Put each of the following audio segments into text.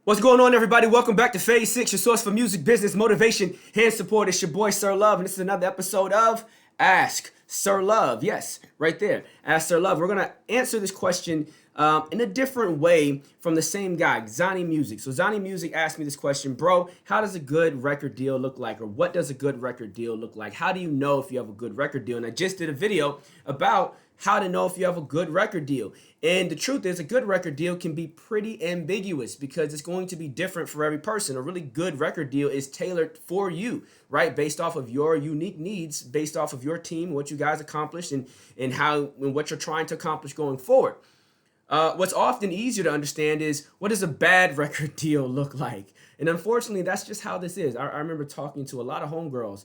What's going on, everybody? Welcome back to Phase 6, your source for music, business, motivation, and support. It's your boy, Sir Love, and this is another episode of Ask Sir Love. Yes, right there. Ask Sir Love. We're going to answer this question in a different way from the same guy, Xani Music. So Xani Music asked me this question, bro, how does a good record deal look like? Or what does a good record deal look like? How do you know if you have a good record deal? And I just did a video about how to know if you have a good record deal. And the truth is, a good record deal can be pretty ambiguous because it's going to be different for every person. A really good record deal is tailored for you, right? Based off of your unique needs, based off of your team, what you guys accomplished, and what you're trying to accomplish going forward. What's often easier to understand is, what does a bad record deal look like? And unfortunately, that's just how this is. I remember talking to a lot of homegirls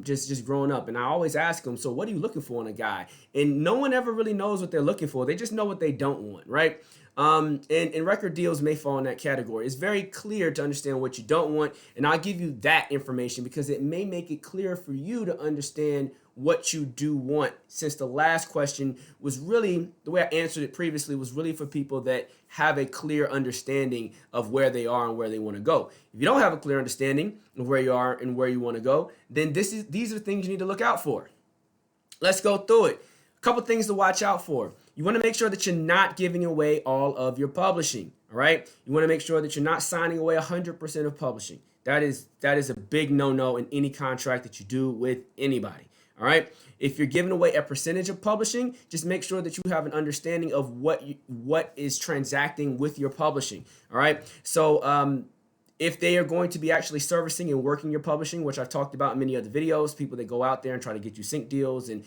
just growing up, and I always ask them, so what are you looking for in a guy? And no one ever really knows what they're looking for. They just know what they don't want, right? And record deals may fall in that category. It's very clear to understand what you don't want, and I'll give you that information because it may make it clear for you to understand what you do want, since the last question was really, the way I answered it previously, was really for people that have a clear understanding of where they are and where they want to go. If you don't have a clear understanding of where you are and where you want to go, then these are things you need to look out for. Let's go through it. A couple things to watch out for. You want to make sure that you're not giving away all of your publishing, all right? You want to make sure that you're not signing away 100% of publishing. That is a big no-no in any contract that you do with anybody. All right. If you're giving away a percentage of publishing, just make sure that you have an understanding of what is transacting with your publishing. All right. So if they are going to be actually servicing and working your publishing, which I've talked about in many other videos, people that go out there and try to get you sync deals and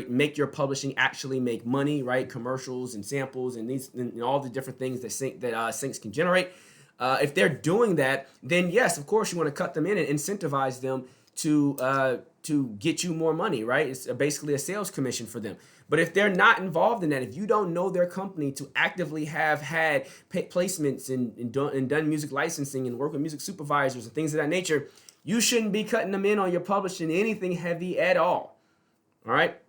make your publishing actually make money, right? Commercials and samples and all the different things that syncs can generate. If they're doing that, then yes, of course, you want to cut them in and incentivize them to get you more money, right? It's basically a sales commission for them. But if they're not involved in that, if you don't know their company to actively have had placements and done music licensing and work with music supervisors and things of that nature, you shouldn't be cutting them in on your publishing anything heavy at all. All right.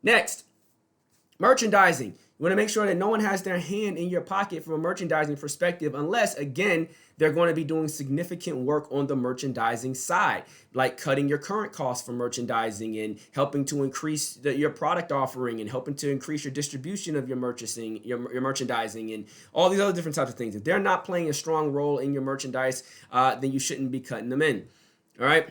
Next, merchandising. You want to make sure that no one has their hand in your pocket from a merchandising perspective, unless, again, they're going to be doing significant work on the merchandising side, like cutting your current costs for merchandising and helping to increase your product offering and helping to increase your distribution of your merchandising and all these other different types of things. If they're not playing a strong role in your merchandise, then you shouldn't be cutting them in. All right.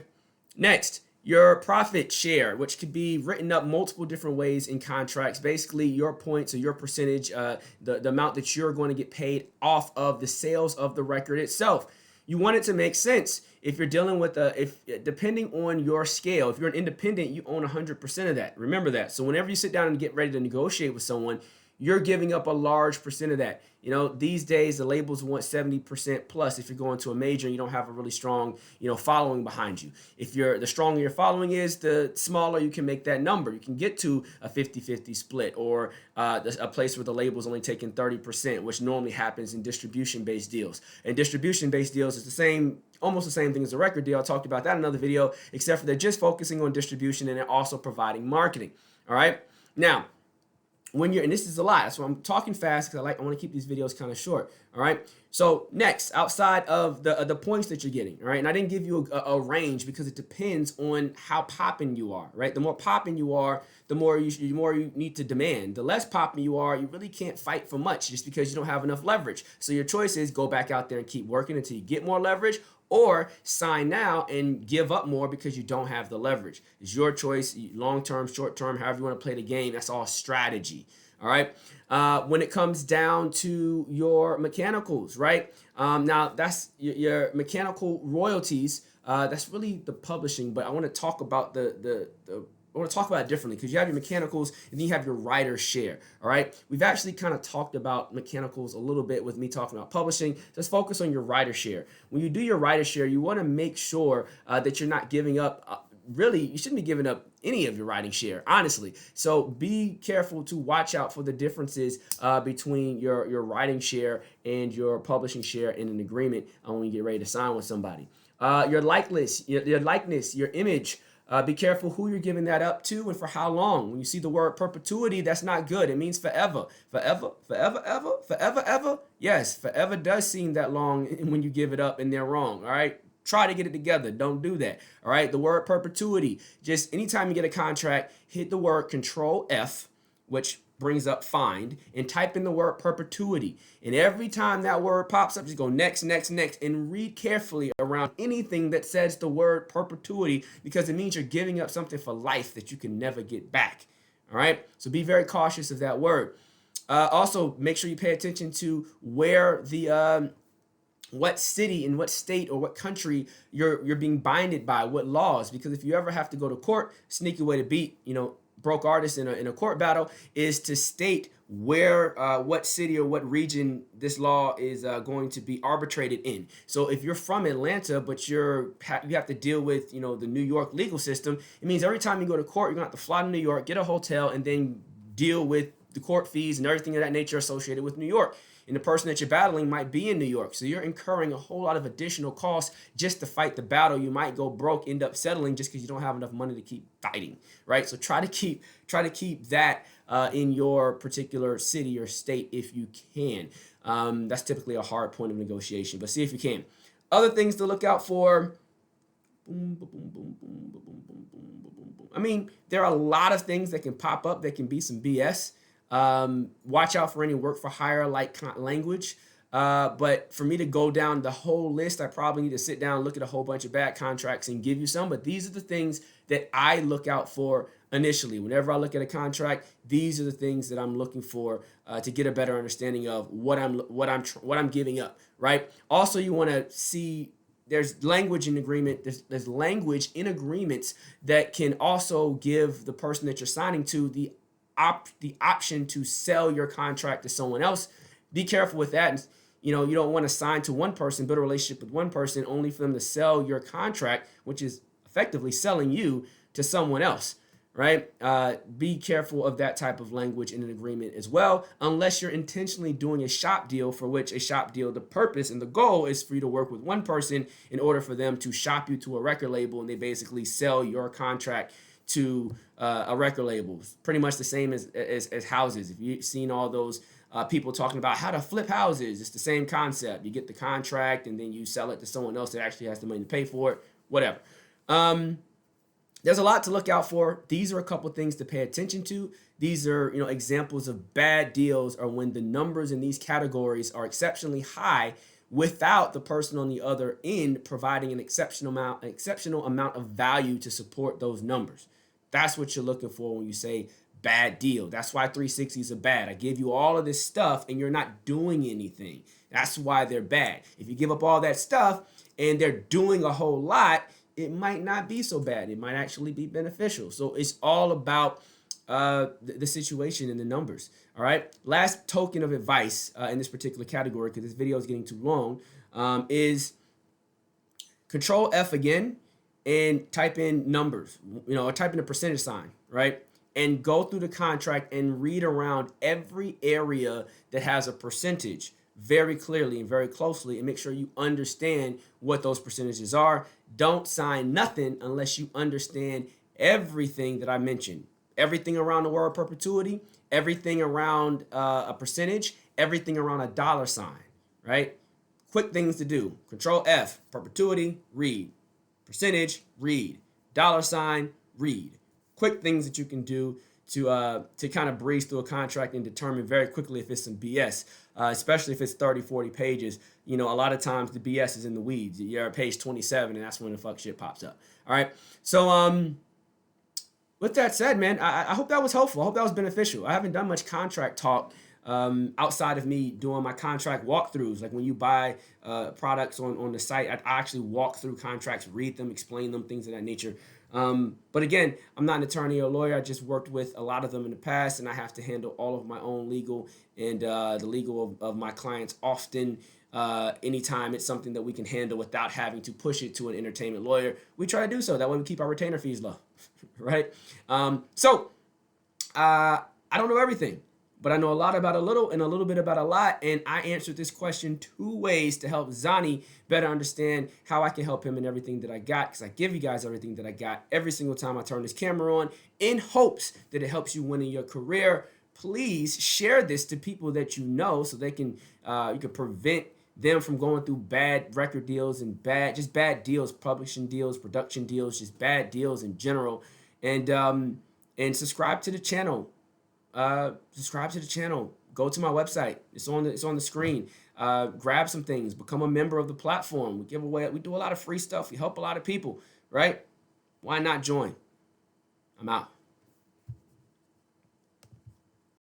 Next, your profit share, which could be written up multiple different ways in contracts. Basically, your points or your percentage, the amount that you're going to get paid off of the sales of the record itself. You want it to make sense. If you're dealing with depending on your scale, if you're an independent, you own 100% of that. Remember that. So whenever you sit down and get ready to negotiate with someone, you're giving up a large percent of that. You know, these days the labels want 70% plus if you're going to a major and you don't have a really strong, following behind you. If the stronger your following is, the smaller you can make that number. You can get to a 50-50 split, or a place where the label's only taking 30%, which normally happens in distribution-based deals. And distribution-based deals is almost the same thing as a record deal. I talked about that in another video, except for they're just focusing on distribution and they're also providing marketing. All right. Now, and this is a lot, so I'm talking fast because I want to keep these videos kind of short. All right. So next, outside of the points that you're getting, all right, and I didn't give you a range because it depends on how popping you are, right? The more popping you are, the more you need to demand. The less popping you are, you really can't fight for much just because you don't have enough leverage. So your choice is go back out there and keep working until you get more leverage, or sign now and give up more because you don't have the leverage. It's your choice, long-term, short-term, however you want to play the game. That's all strategy. All right. When it comes down to your mechanicals, right? Now that's your mechanical royalties. That's really the publishing, but I want to talk about I want to talk about it differently, because you have your mechanicals and then you have your writer share. All right. We've actually kind of talked about mechanicals a little bit with me talking about publishing. Let's focus on your writer share. When you do your writer share, you want to make sure that you're not giving up. Really, you shouldn't be giving up any of your writing share, honestly. So be careful to watch out for the differences between your writing share and your publishing share in an agreement when you get ready to sign with somebody. Your likeness, your image, Be careful who you're giving that up to and for how long. When you see the word perpetuity, that's not good. It means forever. Forever, forever, ever, forever, ever. Yes, forever does seem that long when you give it up and they're wrong. All right. Try to get it together. Don't do that. All right. The word perpetuity. Just anytime you get a contract, hit the word Control F, which brings up find, and type in the word perpetuity. And every time that word pops up, just go next, next, next, and read carefully around anything that says the word perpetuity, because it means you're giving up something for life that you can never get back. All right. So be very cautious of that word. Also, make sure you pay attention to where the what city and what state or what country you're being binded by, what laws. Because if you ever have to go to court, sneaky way to beat, broke artists in a court battle is to state where what city or what region this law is going to be arbitrated in. So if you're from Atlanta but you have to deal with the New York legal system, it means every time you go to court, you're gonna have to fly to New York, get a hotel, and then deal with the court fees and everything of that nature associated with New York. And the person that you're battling might be in New York. So you're incurring a whole lot of additional costs just to fight the battle. You might go broke, end up settling just because you don't have enough money to keep fighting, right? So try to keep that in your particular city or state if you can. That's typically a hard point of negotiation, but see if you can. Other things to look out for. I mean, there are a lot of things that can pop up that can be some BS. Watch out for any work for hire like language. But for me to go down the whole list, I probably need to sit down, look at a whole bunch of bad contracts and give you some. But these are the things that I look out for initially. Whenever I look at a contract, these are the things that I'm looking for to get a better understanding of what I'm giving up. Right. Also, you want to see there's language in agreement. There's language in agreements that can also give the person that you're signing to the option to sell your contract to someone else. Be careful with that. You don't want to sign to one person, build a relationship with one person only for them to sell your contract, which is effectively selling you to someone else, right? Be careful of that type of language in an agreement as well, unless you're intentionally doing a shop deal, for which a shop deal, the purpose and the goal is for you to work with one person in order for them to shop you to a record label, and they basically sell your contract to a record label. Pretty much the same as houses. If you've seen all those people talking about how to flip houses, it's the same concept. You get the contract and then you sell it to someone else that actually has the money to pay for it, whatever. There's a lot to look out for. These are a couple things to pay attention to. These are examples of bad deals, or when the numbers in these categories are exceptionally high without the person on the other end providing an exceptional amount of value to support those numbers. That's what you're looking for when you say bad deal. That's why 360s are bad. I give you all of this stuff and you're not doing anything. That's why they're bad. If you give up all that stuff and they're doing a whole lot, it might not be so bad. It might actually be beneficial. So it's all about the situation and the numbers. All right. Last token of advice in this particular category, because this video is getting too long, is Control F again and type in numbers, or type in a percentage sign, right? And go through the contract and read around every area that has a percentage very clearly and very closely, and make sure you understand what those percentages are. Don't sign nothing unless you understand everything that I mentioned. Everything around the word perpetuity, everything around a percentage, everything around a dollar sign, right? Quick things to do. Control F, perpetuity, read. Percentage, read. Dollar sign, read. Quick things that you can do to kind of breeze through a contract and determine very quickly if it's some BS, especially if it's 30, 40 pages. A lot of times the BS is in the weeds. You're at page 27, and that's when the fuck shit pops up. All right. So, with that said, man, I hope that was helpful. I hope that was beneficial. I haven't done much contract talk outside of me doing my contract walkthroughs. Like when you buy products on the site, I actually walk through contracts, read them, explain them, things of that nature. But again, I'm not an attorney or a lawyer. I just worked with a lot of them in the past, and I have to handle all of my own legal and the legal of my clients often. Anytime it's something that we can handle without having to push it to an entertainment lawyer, we try to do so. That way we keep our retainer fees low, right? So I don't know everything. but I know a lot about a little and a little bit about a lot. And I answered this question 2 ways to help Xani better understand how I can help him in everything that I got. Because I give you guys everything that I got every single time I turn this camera on, in hopes that it helps you win in your career. Please share this to people that you know, so they can you can prevent them from going through bad record deals and bad deals, publishing deals, production deals, just bad deals in general. And subscribe to the channel. Subscribe to the channel. Go to my website. It's on the screen. Grab some things. Become a member of the platform. We give away. We do a lot of free stuff. We help a lot of people. Right? Why not join? I'm out.